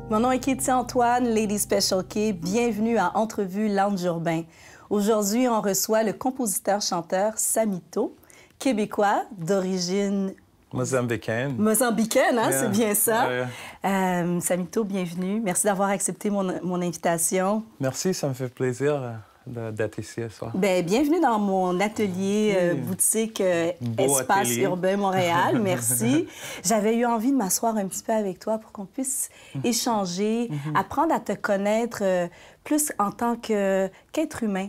Mon nom est Katie Antoine, Lady Special K. Bienvenue à Entrevue Lounge Urbain. Aujourd'hui, on reçoit le compositeur-chanteur Samito, québécois d'origine... Mozambicaine. Mozambicaine, hein? Yeah. C'est bien ça. Yeah. Samito, bienvenue. Merci d'avoir accepté mon invitation. Merci, ça me fait plaisir d'être ici ce soir. Bien, bienvenue dans mon atelier boutique Espace atelier. Urbain Montréal. Merci. J'avais eu envie de m'asseoir un petit peu avec toi pour qu'on puisse échanger, apprendre à te connaître plus en tant qu'être humain.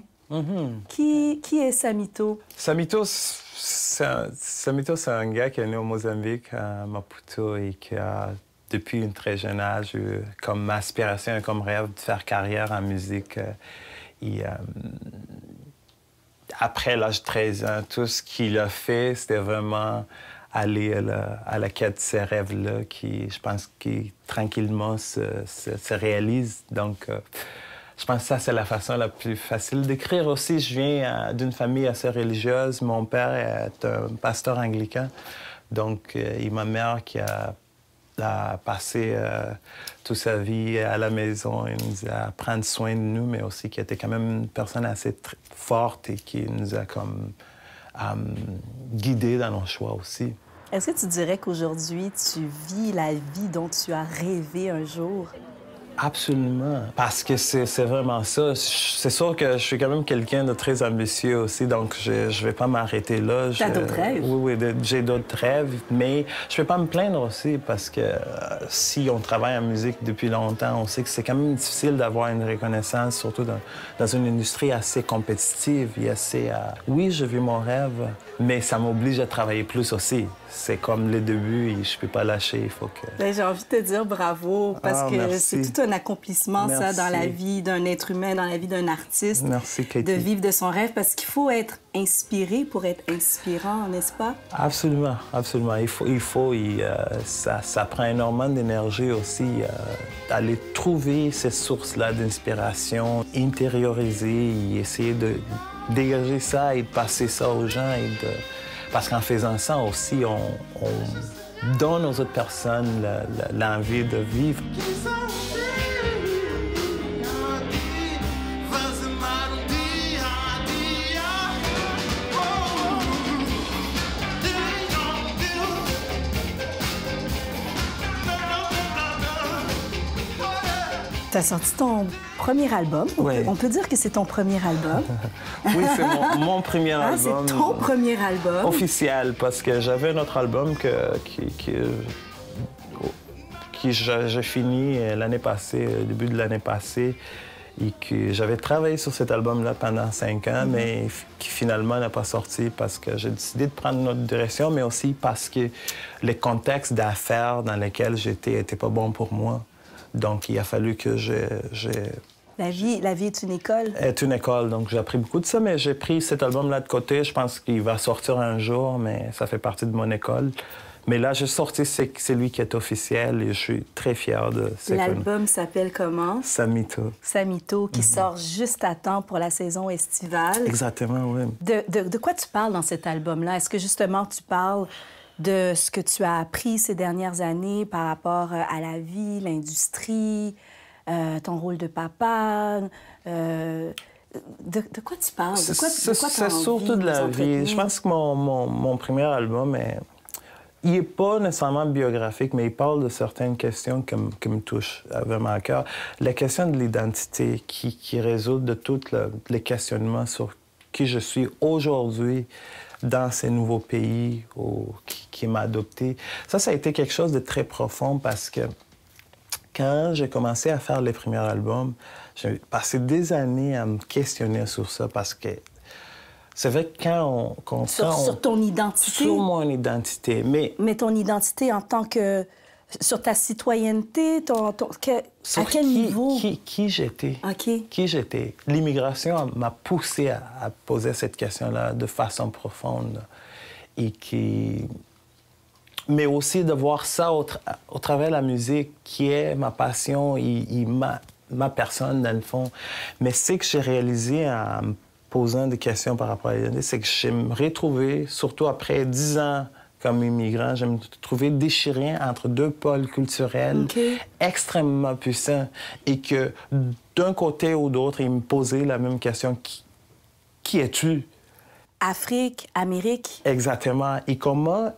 Qui est Samito? Samito, c'est un gars qui est né au Mozambique, à Maputo, et qui a, depuis un très jeune âge, eu comme aspiration et comme rêve de faire carrière en musique. Et, après l'âge de 13 ans, tout ce qu'il a fait, c'était vraiment aller à la quête de ces rêves-là qui, je pense, qui tranquillement se réalisent. Donc, je pense que ça, c'est la façon la plus facile d'écrire aussi. Je viens d'une famille assez religieuse. Mon père est un pasteur anglican. Donc, et ma mère qui a passé toute sa vie à la maison et nous a pris soin de nous, mais aussi qui était quand même une personne assez forte et qui nous a comme guidés dans nos choix aussi. Est-ce que tu dirais qu'aujourd'hui, tu vis la vie dont tu as rêvé un jour? Absolument, parce que c'est vraiment ça. C'est sûr que je suis quand même quelqu'un de très ambitieux aussi, donc je vais pas m'arrêter là. T'as d'autres rêves? Oui, j'ai d'autres rêves, mais je vais pas me plaindre aussi, parce que si on travaille en musique depuis longtemps, on sait que c'est quand même difficile d'avoir une reconnaissance, surtout dans une industrie assez compétitive et assez... Oui, je vis mon rêve, mais ça m'oblige à travailler plus aussi. C'est comme le début et je peux pas lâcher, il faut que... Bien, j'ai envie de te dire bravo, parce que c'est tout un accomplissement, merci. ça, dans la vie d'un être humain, dans la vie d'un artiste. Merci, Katie. De vivre de son rêve, parce qu'il faut être inspiré pour être inspirant, n'est-ce pas? Absolument, absolument. Ça prend énormément d'énergie aussi d'aller trouver ces sources-là d'inspiration, intérioriser et essayer de dégager ça et de passer ça aux gens. Parce qu'en faisant ça aussi, on donne aux autres personnes l'envie de vivre. Tu as sorti ton premier album. Ouais. On peut dire que c'est ton premier album. Oui, c'est mon premier album. C'est ton premier album. Officiel, parce que j'avais un autre album qui j'ai fini l'année passée, début de l'année passée, et que j'avais travaillé sur cet album-là pendant 5 ans, mais qui finalement n'a pas sorti parce que j'ai décidé de prendre une autre direction, mais aussi parce que les contextes d'affaires dans lesquels j'étais n'étaient pas bons pour moi. Donc, il a fallu que La vie est une école. Est une école, donc j'ai appris beaucoup de ça, mais j'ai pris cet album-là de côté. Je pense qu'il va sortir un jour, mais ça fait partie de mon école. Mais là, j'ai sorti celui qui est officiel et je suis très fier de ce L'album s'appelle comment? Samito. Samito, qui sort juste à temps pour la saison estivale. Exactement, oui. De quoi tu parles dans cet album-là? Est-ce que justement tu parles de ce que tu as appris ces dernières années par rapport à la vie, l'industrie, ton rôle de papa? De quoi tu parles? C'est surtout de la vie. Je pense que mon premier album, il n'est pas nécessairement biographique, mais il parle de certaines questions qui me touchent vraiment à cœur. La question de l'identité qui résulte de tous les questionnements sur qui je suis aujourd'hui dans ces nouveaux pays qui m'a adopté. Ça a été quelque chose de très profond parce que quand j'ai commencé à faire les premiers albums, j'ai passé des années à me questionner sur ça parce que C'est vrai que quand sur ton identité? Sur mon identité, Mais ton identité en tant que... Sur ta citoyenneté, à quel niveau? Qui j'étais. OK. Qui j'étais. L'immigration m'a poussé à poser cette question-là de façon profonde. Mais aussi de voir ça au travers de la musique, qui est ma passion et ma personne, dans le fond. Mais ce que j'ai réalisé en me posant des questions par rapport à l'identité, c'est que je me retrouvais, surtout après 10 ans comme immigrant, je me trouvais déchiré entre deux pôles culturels extrêmement puissants et que d'un côté ou d'autre, ils me posaient la même question. Qui es-tu? Afrique, Amérique. Exactement. Et comment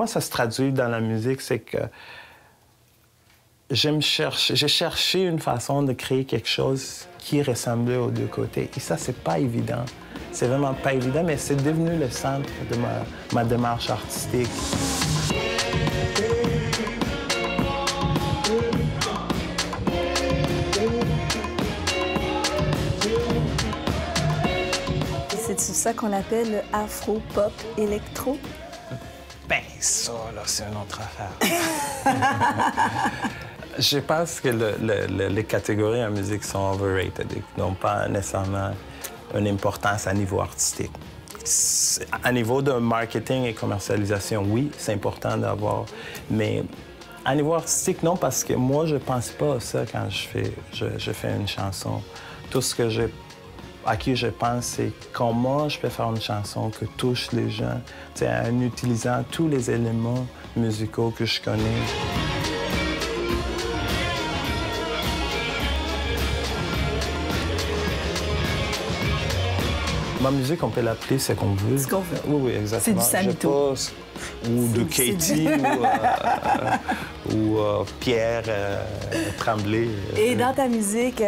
ça se traduit dans la musique, c'est que j'ai cherché une façon de créer quelque chose qui ressemblait aux deux côtés. Et ça, c'est pas évident. C'est vraiment pas évident, mais c'est devenu le centre de ma démarche artistique. C'est ça qu'on appelle le afro-pop électro? Ben, ça, là, c'est une autre affaire. Je pense que les catégories en musique sont overrated et n'ont pas nécessairement une importance à niveau artistique. À niveau de marketing et commercialisation, oui, c'est important d'avoir, mais à niveau artistique, non, parce que moi, je pense pas à ça quand je fais une chanson. Tout ce que à qui je pense, c'est comment je peux faire une chanson qui touche les gens, en utilisant tous les éléments musicaux que je connais. Ma musique, on peut l'appeler ce qu'on veut. Ce qu'on veut. Oui, exactement. C'est du Samito. Ou de Katie, ou Pierre Tremblay. Et dans ta musique,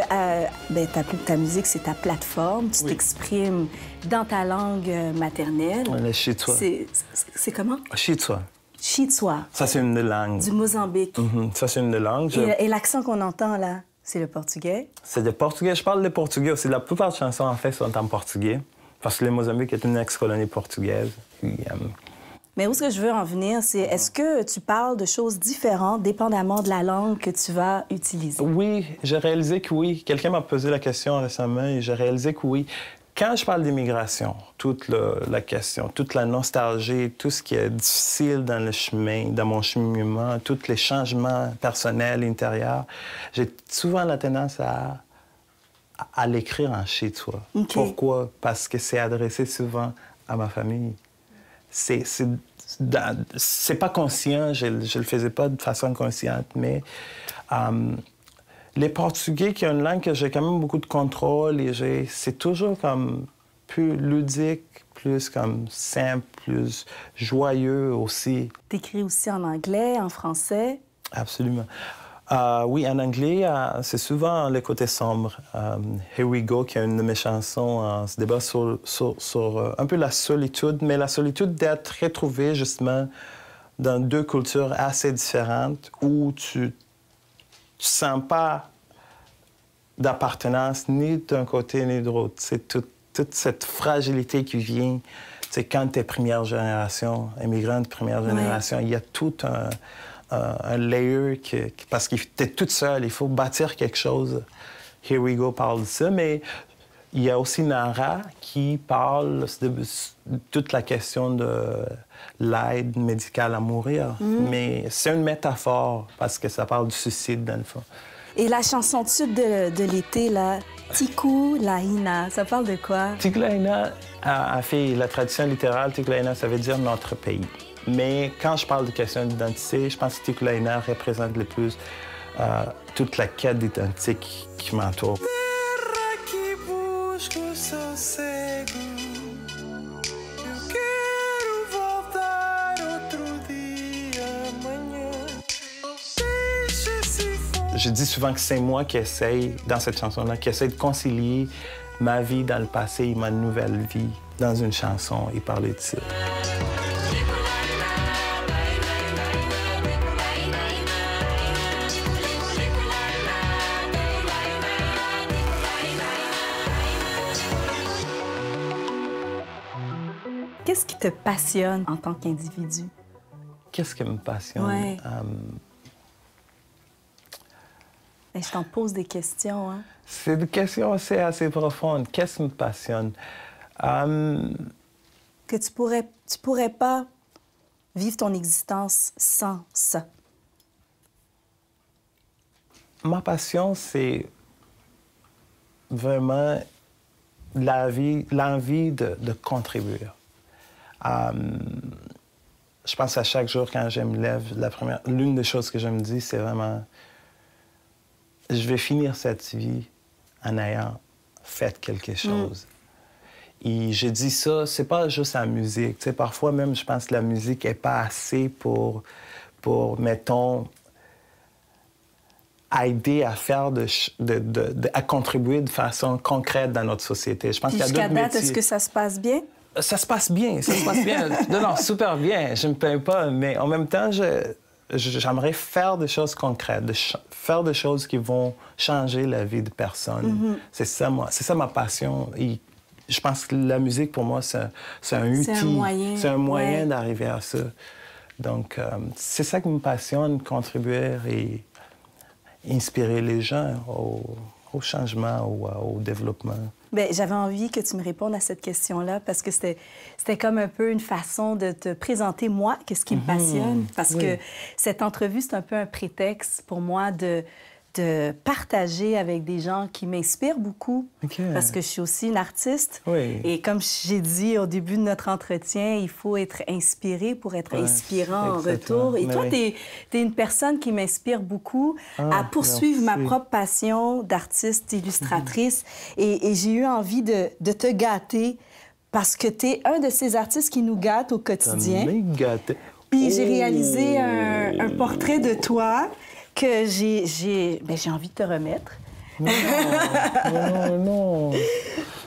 ta musique, c'est ta plateforme. Tu t'exprimes dans ta langue maternelle. Le Chitwa. C'est comment? Chitwa. Chitwa. Ça, c'est une langue. Du Mozambique. Ça, c'est une langue. Et l'accent qu'on entend, là, c'est le portugais? C'est le portugais. Je parle le portugais aussi. La plupart des chansons, en fait, sont en portugais. Parce que le Mozambique est une ex-colonie portugaise. Mais où est-ce que je veux en venir, c'est est-ce que tu parles de choses différentes dépendamment de la langue que tu vas utiliser? Oui, j'ai réalisé que oui. Quelqu'un m'a posé la question récemment et j'ai réalisé que oui. Quand je parle d'immigration, toute la question, toute la nostalgie, tout ce qui est difficile dans le chemin, dans mon cheminement, tous les changements personnels, intérieurs, j'ai souvent la tendance à l'écrire en chitwa. Okay. Pourquoi? Parce que c'est adressé souvent à ma famille. C'est pas conscient, je le faisais pas de façon consciente, mais les Portugais, qui ont une langue que j'ai quand même beaucoup de contrôle, et c'est toujours comme plus ludique, plus comme simple, plus joyeux aussi. T'écris aussi en anglais, en français? Absolument. Oui, en anglais, c'est souvent le côté sombre. Here We Go, qui est une de mes chansons, se débat sur un peu la solitude, mais la solitude d'être retrouvé justement dans deux cultures assez différentes où tu sens pas d'appartenance ni d'un côté ni de l'autre. C'est toute cette fragilité qui vient. C'est quand tu es première génération, immigrante de première génération, il y a tout un layer parce que tu es toute seule, il faut bâtir quelque chose. Here We Go parle de ça, mais il y a aussi Nara qui parle de toute la question de l'aide médicale à mourir. Mais c'est une métaphore parce que ça parle du suicide, dans le fond. Et la chanson titre de l'été, là, Tiku Laina, ça parle de quoi? Tiku Laina, en fait, la traduction littérale, Tiku Laina, ça veut dire notre pays. Mais quand je parle de question d'identité, je pense que Tiku Laina représente le plus toute la quête d'identité qui m'entoure. Je dis souvent que c'est moi qui essaye, dans cette chanson-là, qui essaye de concilier ma vie dans le passé et ma nouvelle vie dans une chanson et parler de ça. qu'est-ce qui te passionne en tant qu'individu? Qu'est-ce qui me passionne? Ouais. Je t'en pose des questions, hein? C'est une question assez profonde. Qu'est-ce qui me passionne? Que tu pourrais pas vivre ton existence sans ça. Ma passion, c'est vraiment l'envie de contribuer. Je pense à chaque jour quand je me lève, l'une des choses que je me dis, c'est vraiment, je vais finir cette vie en ayant fait quelque chose. Et je dis ça, c'est pas juste la musique. Tu sais, parfois même, je pense que la musique n'est pas assez pour mettons, aider à faire à contribuer de façon concrète dans notre société. Je pense qu'il y a d'autres métiers. Est-ce que ça se passe bien? Ça se passe bien, ça se passe bien. Non, super bien. Je ne me plains pas, mais en même temps, j'aimerais faire des choses concrètes, faire des choses qui vont changer la vie de personnes. C'est ça ma passion. Et je pense que la musique, pour moi, c'est un outil. C'est un moyen d'arriver à ça. Donc, c'est ça qui me passionne, contribuer et inspirer les gens au changement ou au développement. Bien, j'avais envie que tu me répondes à cette question-là parce que c'était comme un peu une façon de te présenter, moi, qu'est-ce qui me passionne. Parce que cette entrevue, c'est un peu un prétexte pour moi de partager avec des gens qui m'inspirent beaucoup. Parce que je suis aussi une artiste. Et comme j'ai dit au début de notre entretien, il faut être inspiré pour être inspirant en retour. Et toi, tu es une personne qui m'inspire beaucoup à poursuivre ma propre passion d'artiste illustratrice. Et j'ai eu envie de te gâter parce que tu es un de ces artistes qui nous gâtent au quotidien. Puis j'ai réalisé un portrait de toi que j'ai envie de te remettre. Non.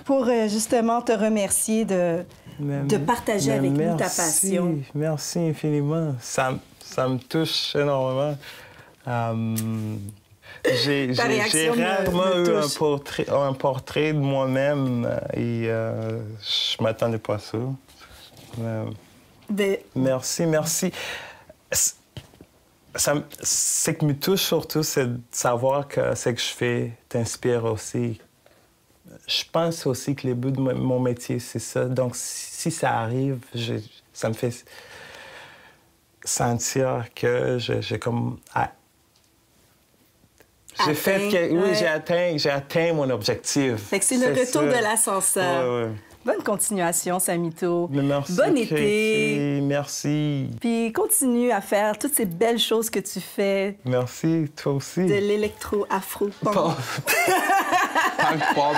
Pour justement te remercier de partager avec nous ta passion. Merci infiniment. Ça me touche énormément. J'ai rarement eu un portrait de moi-même et je ne m'attendais pas à ça. Merci. Ce qui me touche surtout, c'est de savoir que ce que je fais t'inspire aussi. Je pense aussi que le but de mon métier, c'est ça. Donc, si ça arrive, ça me fait sentir que j'ai comme... j'ai atteint mon objectif. Fait que c'est le retour de l'ascenseur. Bonne continuation, Samito. Merci. Bon été. Merci. Puis continue à faire toutes ces belles choses que tu fais. Merci, toi aussi. De l'électro-afro-punk. Punk pop.